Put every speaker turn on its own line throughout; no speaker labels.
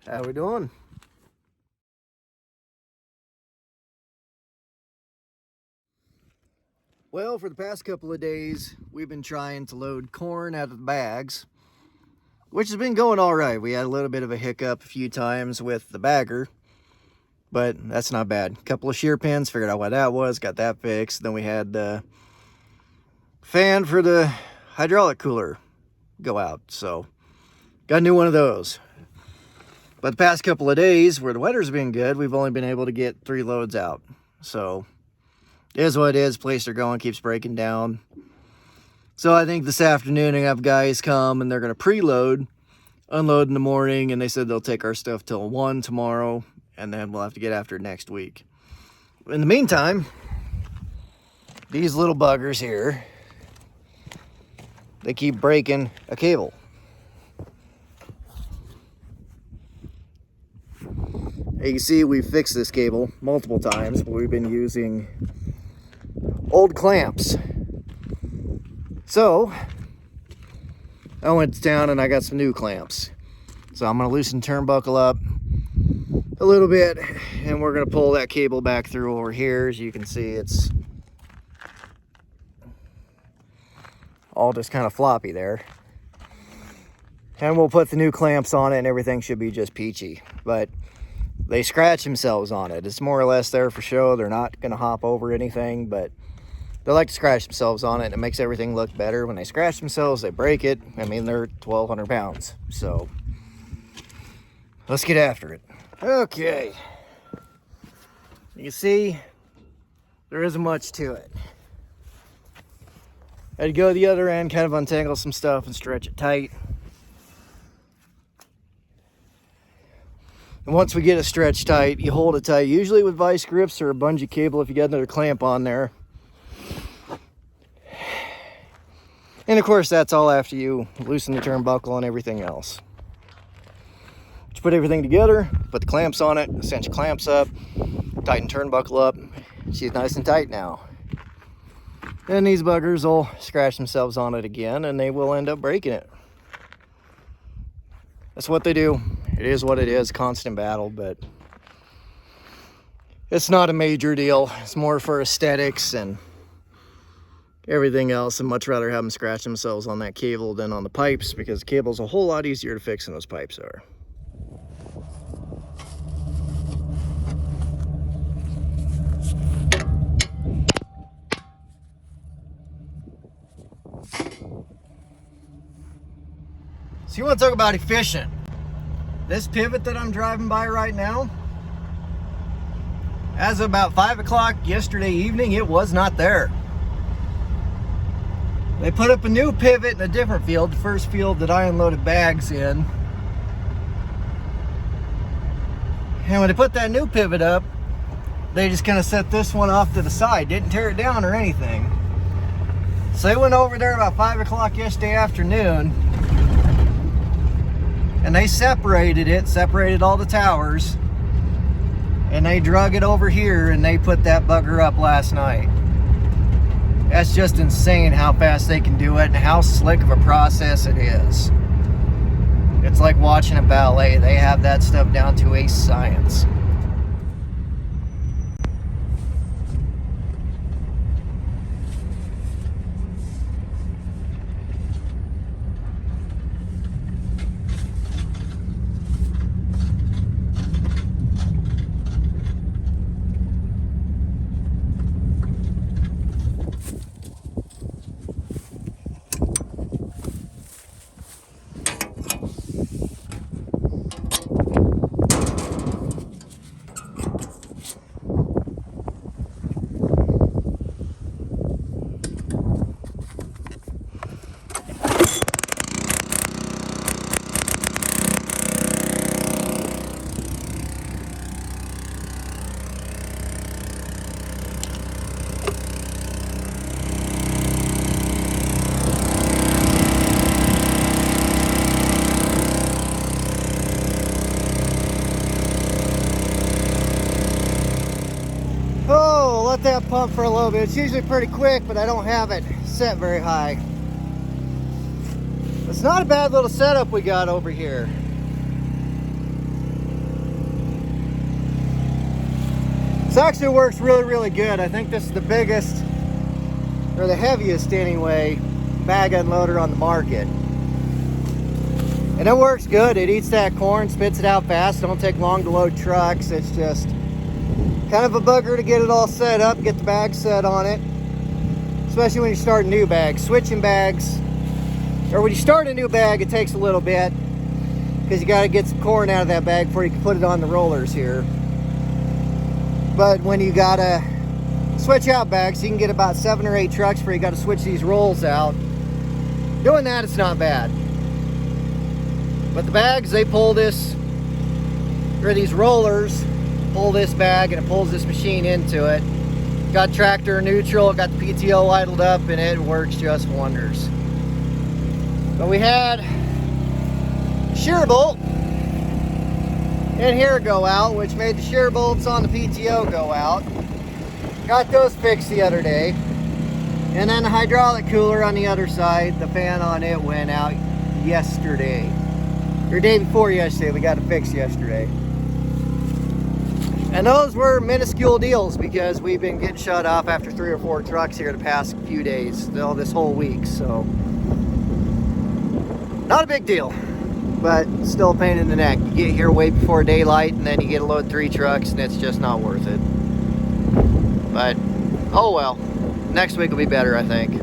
How we doing? Well, for the past couple of days, we've been trying to load corn out of the bags, which has been going all right. We had a little bit of a hiccup a few times with the bagger, but that's not bad. A couple of shear pins, figured out what that was, got that fixed. Then we had the fan for the hydraulic cooler go out, so got a new one of those. But the past couple of days, where the weather's been good, we've only been able to get 3 loads out. So it is what it is. Place they're going keeps breaking down. So I think this afternoon I have guys come and they're going to preload, unload in the morning, and they said they'll take our stuff till 1 tomorrow, and then we'll have to get after it next week. In the meantime, these little buggers here, they keep breaking a cable. You can see we've fixed this cable multiple times, but we've been using old clamps. So I went to town and I got some new clamps. So I'm going to loosen the turnbuckle up a little bit, and we're going to pull that cable back through over here. As you can see, it's all just kind of floppy there. And we'll put the new clamps on it and everything should be just peachy. But they scratch themselves on it. It's more or less there for show. They're not going to hop over anything, but they like to scratch themselves on it, and it makes everything look better. When they scratch themselves, they break it. I mean, they're 1,200 pounds. So let's get after it. Okay. You can see there isn't much to it. I had to go to the other end, kind of untangle some stuff and stretch it tight. And once we get it stretched tight, you hold it tight, usually with vice grips or a bungee cable if you got another clamp on there. And of course, that's all after you loosen the turnbuckle and everything else. But you put everything together, put the clamps on it, cinch clamps up, tighten turnbuckle up. She's nice and tight now. Then these buggers will scratch themselves on it again, and they will end up breaking it. That's what they do. It is what it is, constant battle, but it's not a major deal. It's more for aesthetics and everything else. I'd much rather have them scratch themselves on that cable than on the pipes, because the cable's a whole lot easier to fix than those pipes are. So you want to talk about efficient? This pivot that I'm driving by right now, as of about 5 o'clock yesterday evening, it was not there. They put up a new pivot in a different field, the first field that I unloaded bags in. And when they put that new pivot up, they just kind of set this one off to the side, didn't tear it down or anything. So they went over there about 5 o'clock yesterday afternoon, and they separated all the towers, and they drug it over here, and they put that bugger up last night. That's just insane how fast they can do it and how slick of a process it is. It's like watching a ballet. They have that stuff down to a science. Let that pump for a little bit. It's usually pretty quick, but I don't have it set very high. It's not a bad little setup we got over here. This actually works really, really good. I think this is the biggest, or the heaviest anyway, bag unloader on the market. And it works good. It eats that corn, spits it out fast. Don't take long to load trucks. It's just kind of a bugger to get it all set up, get the bag set on it. Especially when you start new bags. Switching bags, or when you start a new bag, it takes a little bit because you got to get some corn out of that bag before you can put it on the rollers here. But when you got to switch out bags, you can get about 7 or 8 trucks before you got to switch these rolls out. Doing that, it's not bad. But the bags, they pull this, or these rollers pull this bag and it pulls this machine into it. Got tractor neutral, got the PTO idled up, and it works just wonders. But we had shear bolt in here go out, which made the shear bolts on the PTO go out. Got those fixed the other day. And then the hydraulic cooler on the other side, the fan on it went out yesterday. Or day before yesterday, we got it fixed yesterday. And those were minuscule deals because we've been getting shut off after 3 or 4 trucks here the past few days, this whole week, so not a big deal, but still a pain in the neck. You get here way before daylight and then you get to load 3 trucks and it's just not worth it. But, oh well, next week will be better, I think.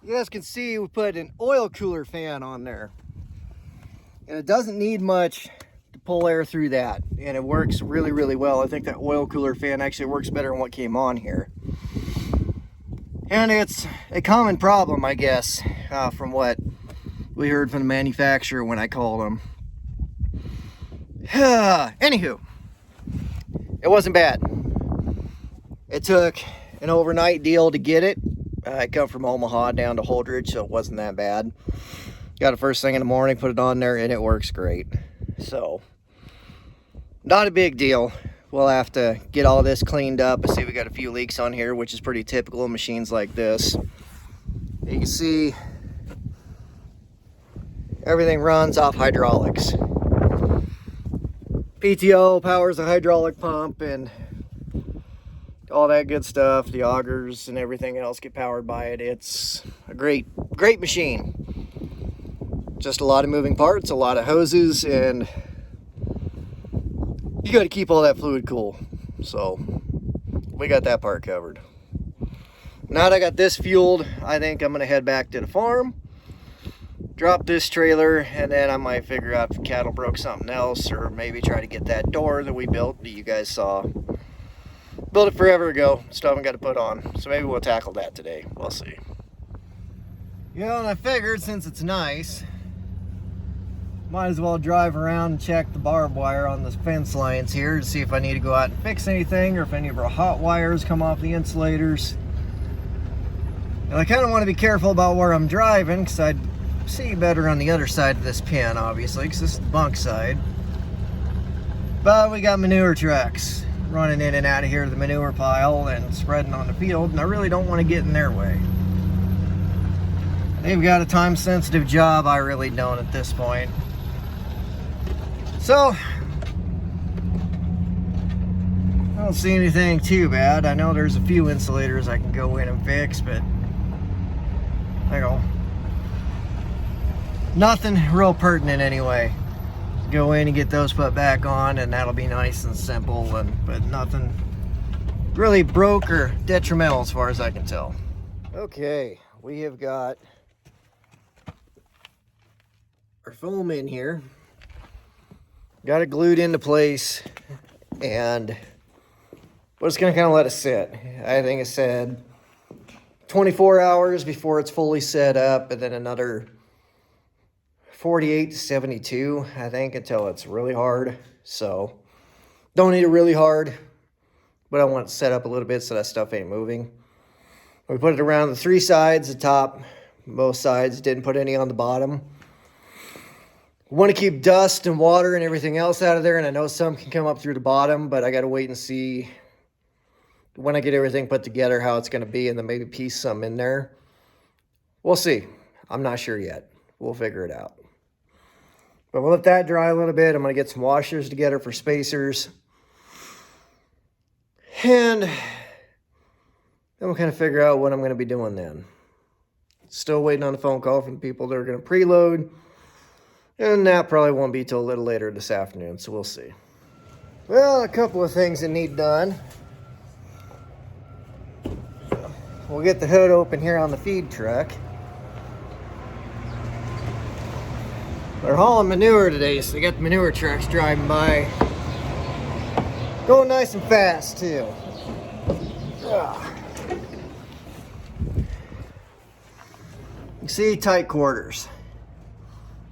You guys can see we put an oil cooler fan on there. And it doesn't need much to pull air through that. And it works really, really well. I think that oil cooler fan actually works better than what came on here. And it's a common problem, I guess, from what we heard from the manufacturer when I called them. Anywho, it wasn't bad. It took an overnight deal to get it. I come from Omaha down to Holdridge, so it wasn't that bad. Got it first thing in the morning, put it on there, and it works great. So, not a big deal. We'll have to get all this cleaned up. I see we got a few leaks on here, which is pretty typical of machines like this. You can see everything runs off hydraulics. PTO powers the hydraulic pump and all that good stuff. The augers and everything else get powered by it. It's a great machine. Just a lot of moving parts, a lot of hoses, and you got to keep all that fluid cool. So we got that part covered. Now that I got this fueled, I think I'm going to head back to the farm, drop this trailer, and then I might figure out if cattle broke something else, or maybe try to get that door that we built that you guys saw. Built it forever ago, still haven't got to put on. So maybe we'll tackle that today. We'll see. You know, and I figured since it's nice, might as well drive around and check the barbed wire on the fence lines here to see if I need to go out and fix anything or if any of our hot wires come off the insulators. And I kind of want to be careful about where I'm driving because I'd see better on the other side of this pen, obviously, because this is the bunk side. But we got manure trucks running in and out of here to the manure pile and spreading on the field, and I really don't want to get in their way. They've got a time-sensitive job. I really don't at this point. So, I don't see anything too bad. I know there's a few insulators I can go in and fix, but I go, nothing real pertinent anyway. Go in and get those put back on, and that'll be nice and simple, but nothing really broke or detrimental as far as I can tell. Okay, we have got our foam in here. Got it glued into place, and we're just gonna kind of let it sit. I think it said 24 hours before it's fully set up, and then another 48 to 72, I think, until it's really hard. So don't need it really hard, but I want it set up a little bit so that stuff ain't moving. We put it around the 3 sides, the top, both sides, didn't put any on the bottom. We want to keep dust and water and everything else out of there, and I know some can come up through the bottom, but I got to wait and see when I get everything put together how it's going to be, and then maybe piece some in there. We'll see. I'm not sure yet. We'll figure it out. But we'll let that dry a little bit. I'm going to get some washers together for spacers. And then we'll kind of figure out what I'm going to be doing then. Still waiting on a phone call from the people that are going to preload. And that probably won't be till a little later this afternoon, so we'll see. Well, a couple of things that need done. We'll get the hood open here on the feed truck. They're hauling manure today, so they got the manure trucks driving by. Going nice and fast, too. You see, tight quarters.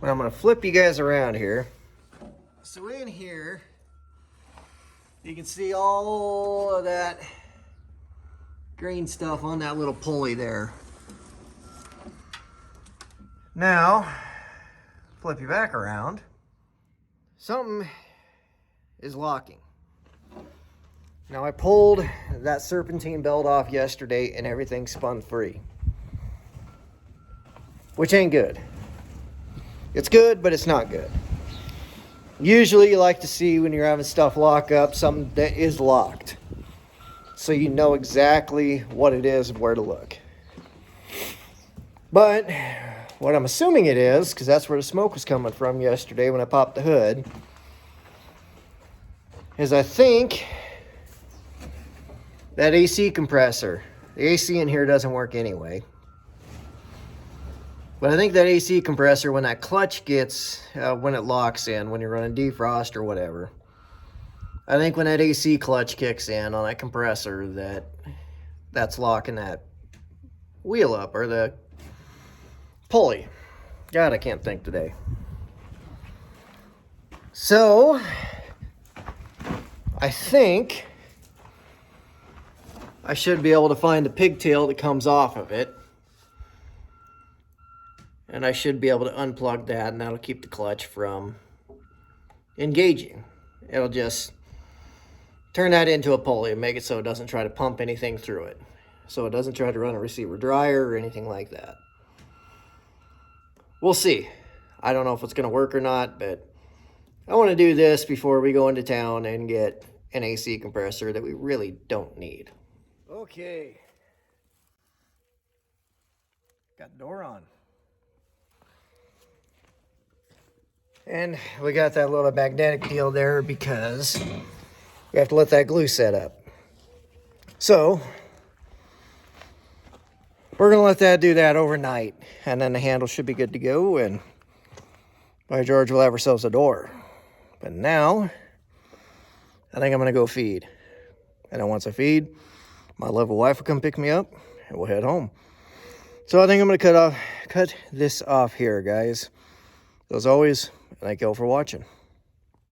But I'm going to flip you guys around here. So in here, you can see all of that green stuff on that little pulley there. Now, flip you back around. Something is locking. Now I pulled that serpentine belt off yesterday and everything spun free. Which ain't good. It's good, but it's not good. Usually you like to see when you're having stuff lock up something that is locked, so you know exactly what it is and where to look. But what I'm assuming it is, because that's where the smoke was coming from yesterday when I popped the hood, is I think that AC compressor. The AC in here doesn't work anyway. But I think that AC compressor, when that clutch gets, when it locks in, when you're running defrost or whatever, I think when that AC clutch kicks in on that compressor, that's locking that wheel up, or the pulley. God, I can't think today. So, I think I should be able to find the pigtail that comes off of it. And I should be able to unplug that, and that'll keep the clutch from engaging. It'll just turn that into a pulley and make it so it doesn't try to pump anything through it. So it doesn't try to run a receiver dryer or anything like that. We'll see. I don't know if it's going to work or not, but I want to do this before we go into town and get an AC compressor that we really don't need. Okay. Got the door on. And we got that little magnetic deal there because we have to let that glue set up. So, we're going to let that do that overnight. And then the handle should be good to go. And by George, we'll have ourselves a door. But now, I think I'm going to go feed. And then once I feed, my lovely wife will come pick me up and we'll head home. So I think I'm going to cut this off here, guys. So as always, thank you all for watching.